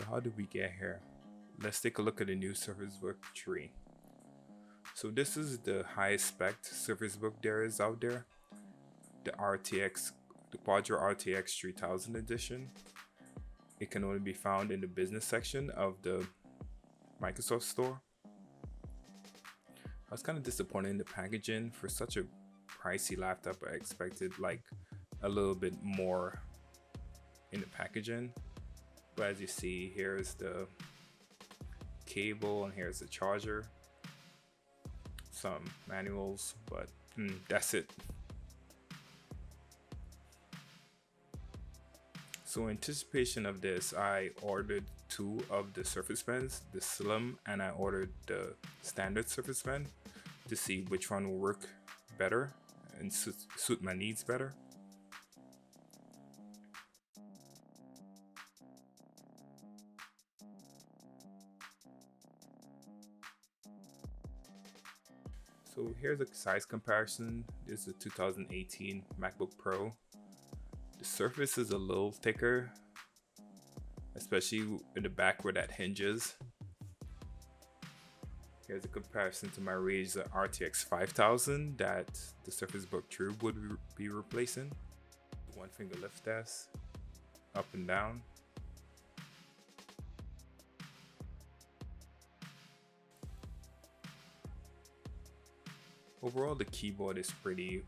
So how did we get here? Let's take a look at the new Surface Book tree. So this is the highest spec Surface Book there is out there. The RTX, the Quadro RTX 3000 edition. It can only be found in the business section of the Microsoft Store. I was kind of disappointed in the packaging. For such a pricey laptop, I expected like a little bit more in the packaging. But as you see, here's the cable and here's the charger. Some manuals, but that's it. So in anticipation of this, I ordered two of the Surface Pens, the Slim, and I ordered the standard Surface Pen to see which one will work better and suit my needs better. So here's a size comparison. This is a 2018 MacBook Pro. The surface is a little thicker, especially in the back where that hinges. Here's a comparison to my Razer RTX 5000 that the Surface Book 3 would be replacing. One finger lift test, up and down. Overall, the keyboard is pretty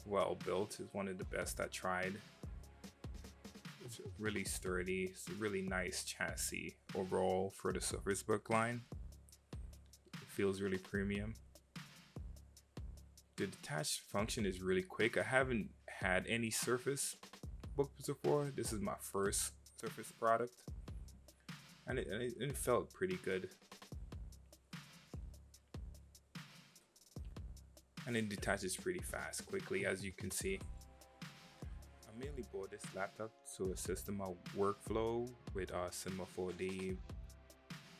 well built. It's one of the best I tried. It's really sturdy. It's a really nice chassis overall for the Surface Book line. It feels really premium. The detach function is really quick. I haven't had any Surface Books before. This is my first Surface product, and it felt pretty good. And it detaches pretty fast, quickly, as you can see. I mainly bought this laptop to assist in my workflow with Cinema 4D,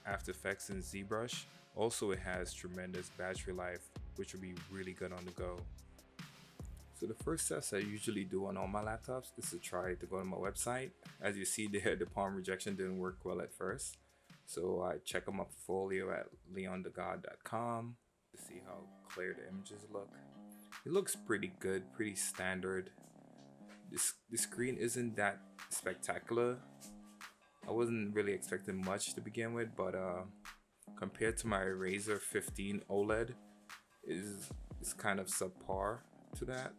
After Effects, and ZBrush. Also, it has tremendous battery life, which will be really good on the go. So the first test I usually do on all my laptops is to try to go to my website. As you see there, the palm rejection didn't work well at first. So I check on my portfolio at leonthegod.com. to see how clear the images look. It looks pretty good, pretty standard. The screen isn't that spectacular. I wasn't really expecting much to begin with, but compared to my Razer 15 OLED, is kind of subpar to that.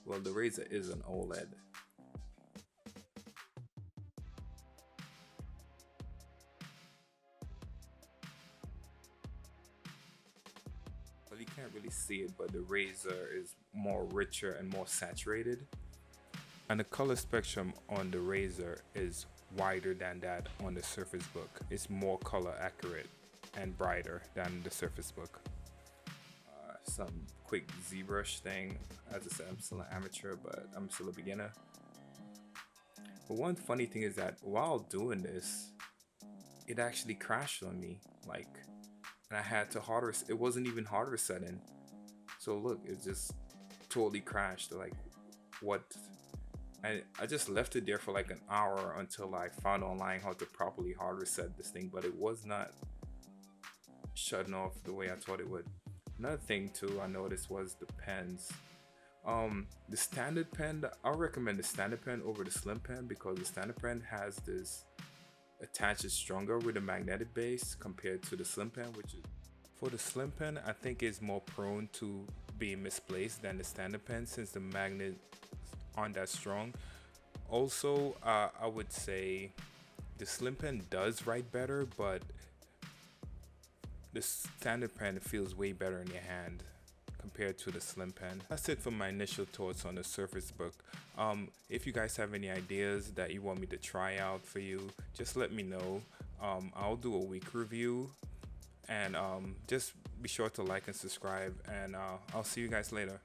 Well, the Razer is an OLED. Well, you can't really see it, but the Razer is more richer and more saturated, and the color spectrum on the Razer is wider than that on the Surface Book. It's more color accurate and brighter than the Surface Book. Some quick ZBrush thing. As I said, I'm still an amateur, but I'm still a beginner. But one funny thing is that while doing this, it actually crashed on me. And I had to it wasn't even hard resetting. So look, it just totally crashed. What? I just left it there for like an hour until I found online how to properly hard reset this thing, but it was not shutting off the way I thought it would. Another thing too I noticed was the pens. The standard pen, I'll recommend the standard pen over the slim pen because the standard pen has this attaches stronger with a magnetic base compared to the slim pen, which is for the slim pen I think is more prone to being misplaced than the standard pen since the magnet aren't that strong. Also, I would say the slim pen does write better, but the standard pen feels way better in your hand compared to the slim pen. That's it for my initial thoughts on the Surface Book. If you guys have any ideas that you want me to try out for you, just let me know. I'll do a week review, and just be sure to like and subscribe, and I'll see you guys later.